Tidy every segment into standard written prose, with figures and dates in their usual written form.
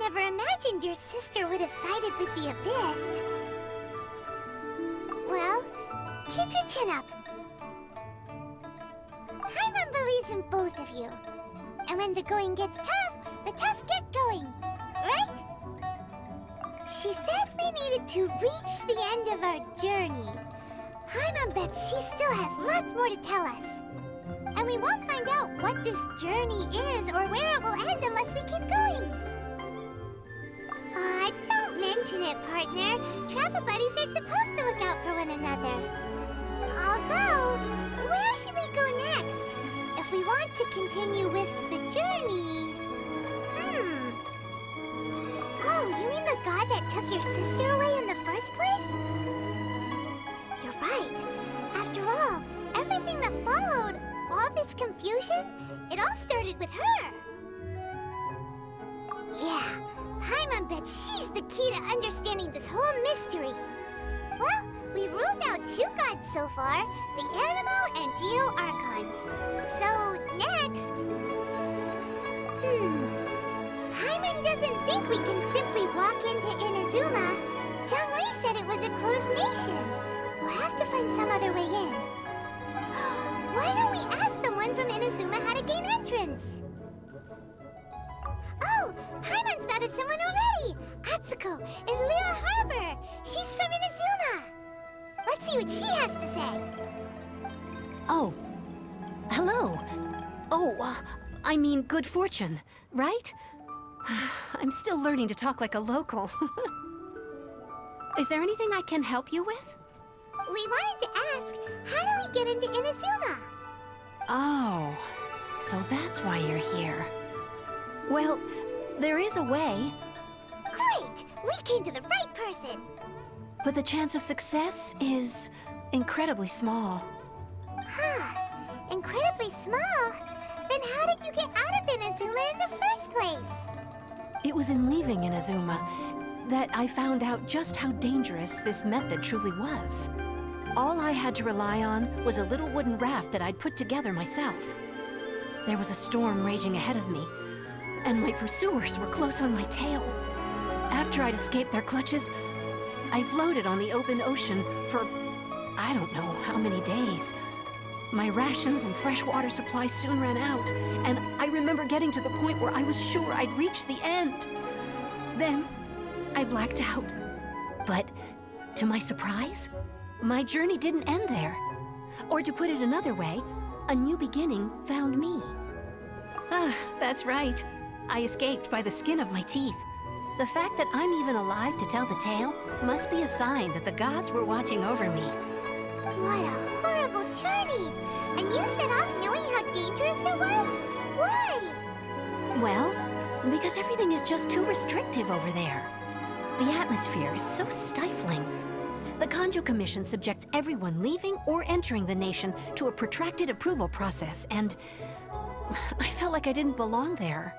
never imagined your sister would have sided with the Abyss. Well, keep your chin up. Paimon believes in both of you. And when the going gets tough, the tough get going, right? She said we needed to reach the end of our journey. Paimon bets she still has lots more to tell us. And we won't find out what this journey is or where it will end unless we keep going. Aw, don't mention it, partner. Travel buddies are supposed to look out for one another. Although, where should we go next? If we want to continue with the journey... Oh, you mean the god that took your sister away in the first place? You're right. After all, everything that followed, all this confusion, it all started with her. Yeah, Paimon bets she's the key to understanding this whole mystery. Well, we've ruled out 2 gods so far, the Animo and Geo Archons. So, next... Paimon doesn't think we can simply walk into Inazuma. Zhongli said it was a closed nation. We'll have to find some other way in. Why don't we ask someone from Inazuma how to gain entrance? Oh, Paimon's thought of someone already! Atsuko in LIYUE Harbor! She's from Inazuma! Let's see what she has to say! Oh, hello. Oh, I mean good fortune, right? I'm still learning to talk like a local. Is there anything I can help you with? We wanted to ask, how do we get into Inazuma? Oh, so that's why you're here. Well, there is a way. Great! We came to the right person! But the chance of success is incredibly small. Huh. Incredibly small? Then how did you get out of Inazuma in the first place? It was in leaving Inazuma that I found out just how dangerous this method truly was. All I had to rely on was a little wooden raft that I'd put together myself. There was a storm raging ahead of me, and my pursuers were close on my tail. After I'd escaped their clutches, I floated on the open ocean for I don't know how many days. My rations and fresh water supply soon ran out, and I remember getting to the point where I was sure I'd reached the end. Then, I blacked out. But, to my surprise, my journey didn't end there. Or to put it another way, a new beginning found me. Ah, that's right. I escaped by the skin of my teeth. The fact that I'm even alive to tell the tale must be a sign that the gods were watching over me. What a horrible journey! And you set off knowing how dangerous it was? Why? Well, because everything is just too restrictive over there. The atmosphere is so stifling. The Kanjo Commission subjects everyone leaving or entering the nation to a protracted approval process, and I felt like I didn't belong there.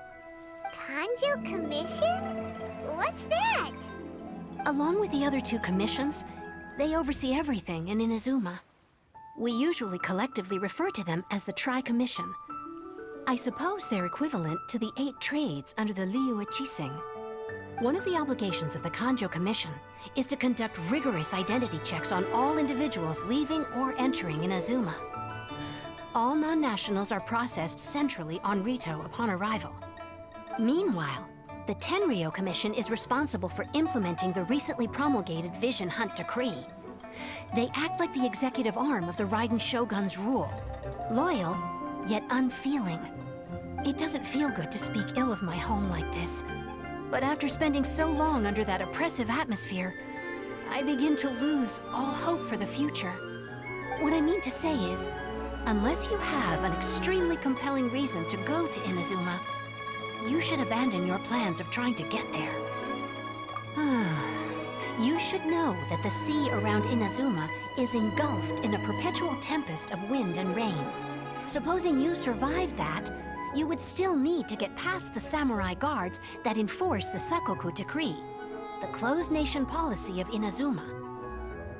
Kanjo Commission? What's that? Along with the other 2 commissions, they oversee everything in Inazuma. We usually collectively refer to them as the Tri-Commission. I suppose they're equivalent to the 8 trades under the LIYUE Chising. One of the obligations of the Kanjo Commission is to conduct rigorous identity checks on all individuals leaving or entering Inazuma. All non-nationals are processed centrally on Rito upon arrival. Meanwhile, the Tenryo Commission is responsible for implementing the recently promulgated Vision Hunt Decree. They act like the executive arm of the Raiden Shogun's rule. Loyal, yet unfeeling. It doesn't feel good to speak ill of my home like this. But after spending so long under that oppressive atmosphere, I begin to lose all hope for the future. What I mean to say is, unless you have an extremely compelling reason to go to Inazuma, you should abandon your plans of trying to get there. You should know that the sea around Inazuma is engulfed in a perpetual tempest of wind and rain. Supposing you survived that, you would still need to get past the samurai guards that enforce the Sakoku Decree, the closed nation policy of Inazuma.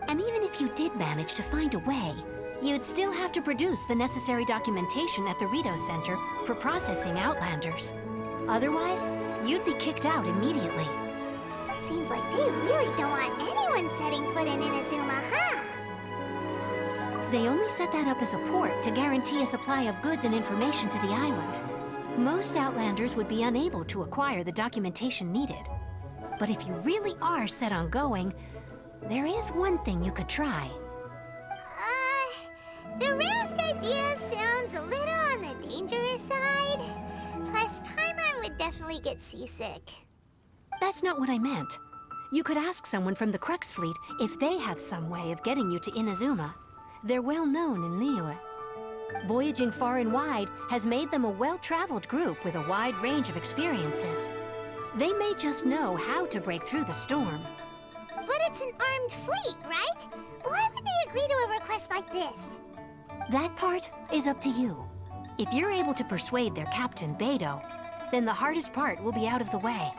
And even if you did manage to find a way, you'd still have to produce the necessary documentation at the Rito Center for processing Outlanders. Otherwise, you'd be kicked out immediately. Seems like they really don't want anyone setting foot in Inazuma, huh? They only set that up as a port to guarantee a supply of goods and information to the island. Most Outlanders would be unable to acquire the documentation needed. But if you really are set on going, there is one thing you could try. The raft idea sounds a little on the dangerous side. Plus, Paimon would definitely get seasick. That's not what I meant. You could ask someone from the Crux fleet if they have some way of getting you to Inazuma. They're well known in LIYUE. Voyaging far and wide has made them a well-traveled group with a wide range of experiences. They may just know how to break through the storm. But it's an armed fleet, right? Why would they agree to a request like this? That part is up to you. If you're able to persuade their captain, Beidou, then the hardest part will be out of the way.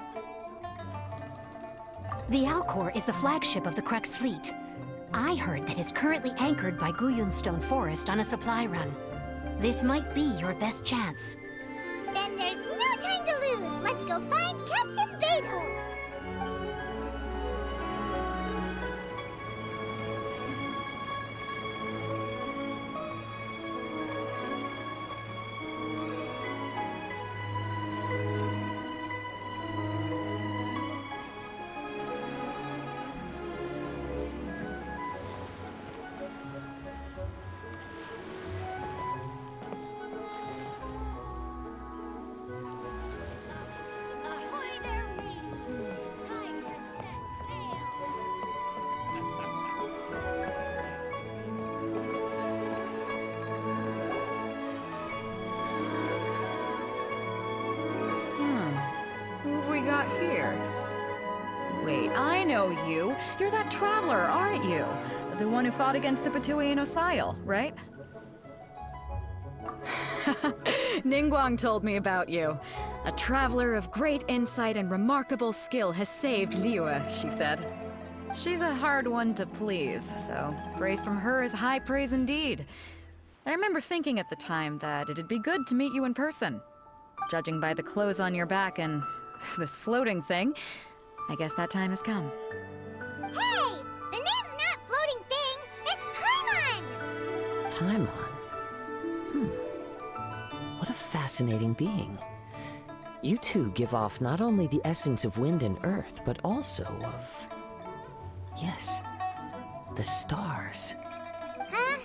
The Alcor is the flagship of the Crux fleet. I heard that it's currently anchored by Guyunstone Forest on a supply run. This might be your best chance. Then there's no time to lose. Let's go find Captain Beidou. Got here? Wait, I know you. You're that traveler, aren't you? The one who fought against the Fatui Osile, right? Ningguang told me about you. A traveler of great insight and remarkable skill has saved LIYUE, she said. She's a hard one to please, so praise from her is high praise indeed. I remember thinking at the time that it'd be good to meet you in person. Judging by the clothes on your back and this floating thing, I guess that time has come. Hey! The name's not Floating Thing! It's Paimon! Paimon? What a fascinating being. You two give off not only the essence of wind and earth, but also of... yes, the stars. Huh?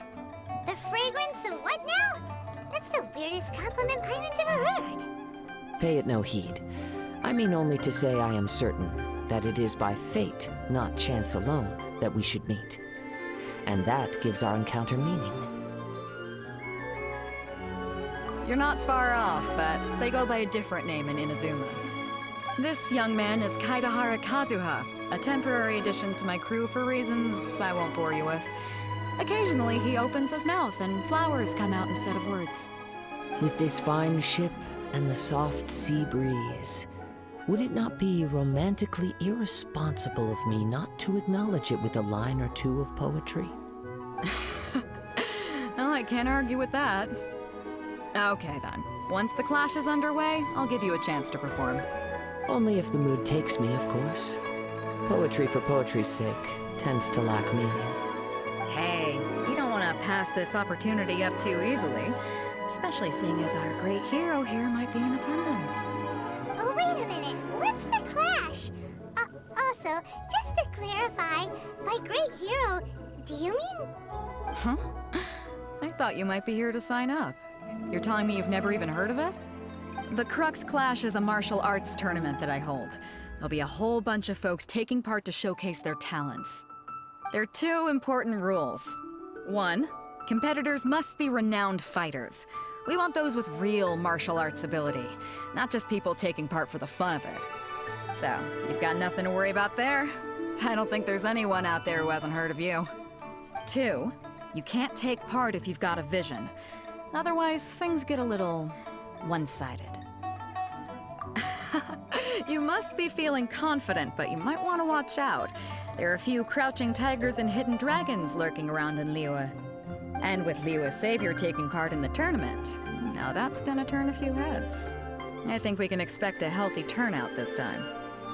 The fragrance of what now? That's the weirdest compliment Paimon's ever heard. Pay it no heed. I mean only to say I am certain that it is by fate, not chance alone, that we should meet. And that gives our encounter meaning. You're not far off, but they go by a different name in Inazuma. This young man is Kaidahara Kazuha, a temporary addition to my crew for reasons I won't bore you with. Occasionally he opens his mouth and flowers come out instead of words. With this fine ship and the soft sea breeze, would it not be romantically irresponsible of me not to acknowledge it with a line or two of poetry? Well, I can't argue with that. Okay then. Once the clash is underway, I'll give you a chance to perform. Only if the mood takes me, of course. Poetry for poetry's sake tends to lack meaning. Hey, you don't want to pass this opportunity up too easily. Especially seeing as our great hero here might be in attendance. Oh, wait a minute. What's the clash? Also, just to clarify, by great hero, do you mean... Huh? I thought you might be here to sign up. You're telling me you've never even heard of it? The Crux Clash is a martial arts tournament that I hold. There'll be a whole bunch of folks taking part to showcase their talents. There are two important rules. One, competitors must be renowned fighters. We want those with real martial arts ability, not just people taking part for the fun of it. So, you've got nothing to worry about there. I don't think there's anyone out there who hasn't heard of you. Two, you can't take part if you've got a vision. Otherwise, things get a little one-sided. You must be feeling confident, but you might want to watch out. There are a few crouching tigers and hidden dragons lurking around in LIYUE. And with LIYUE's savior taking part in the tournament, now that's gonna turn a few heads. I think we can expect a healthy turnout this time.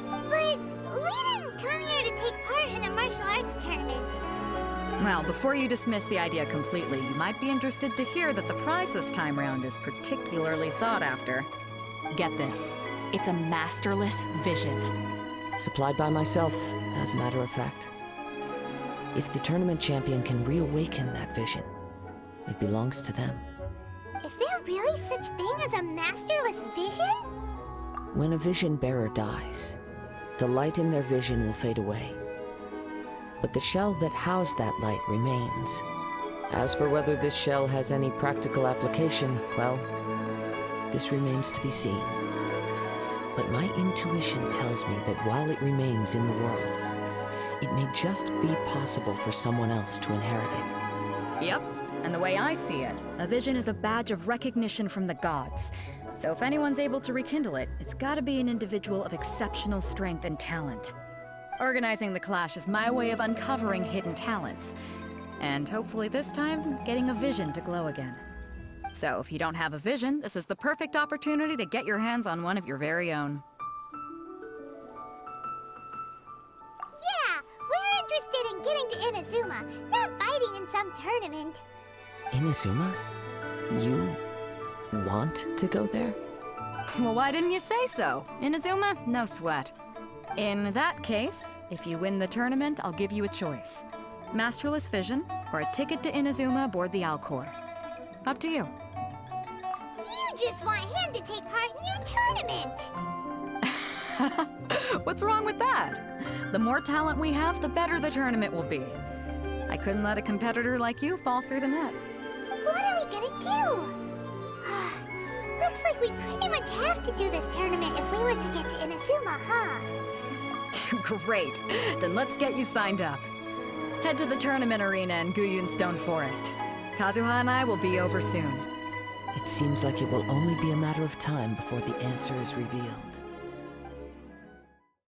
But we didn't come here to take part in a martial arts tournament. Well, before you dismiss the idea completely, you might be interested to hear that the prize this time round is particularly sought after. Get this. It's a masterless vision. Supplied by myself, as a matter of fact. If the tournament champion can reawaken that vision, it belongs to them. Is there really such thing as a masterless vision? When a vision bearer dies, the light in their vision will fade away. But the shell that housed that light remains. As for whether this shell has any practical application, well, this remains to be seen. But my intuition tells me that while it remains in the world, it may just be possible for someone else to inherit it. Yep. And the way I see it, a vision is a badge of recognition from the gods. So if anyone's able to rekindle it, it's gotta be an individual of exceptional strength and talent. Organizing the clash is my way of uncovering hidden talents. And hopefully this time, getting a vision to glow again. So if you don't have a vision, this is the perfect opportunity to get your hands on one of your very own. Yeah, we're interested in getting to Inazuma, not fighting in some tournament. Inazuma? You want to go there? Well, why didn't you say so? Inazuma? No sweat. In that case, if you win the tournament, I'll give you a choice. Masterless Vision, or a ticket to Inazuma aboard the Alcor. Up to you. You just want him to take part in your tournament! What's wrong with that? The more talent we have, the better the tournament will be. I couldn't let a competitor like you fall through the net. What are we gonna do? Looks like we pretty much have to do this tournament if we want to get to Inazuma, huh? Great. Then let's get you signed up. Head to the tournament arena in Guyun Stone Forest. Kazuha and I will be over soon. It seems like it will only be a matter of time before the answer is revealed.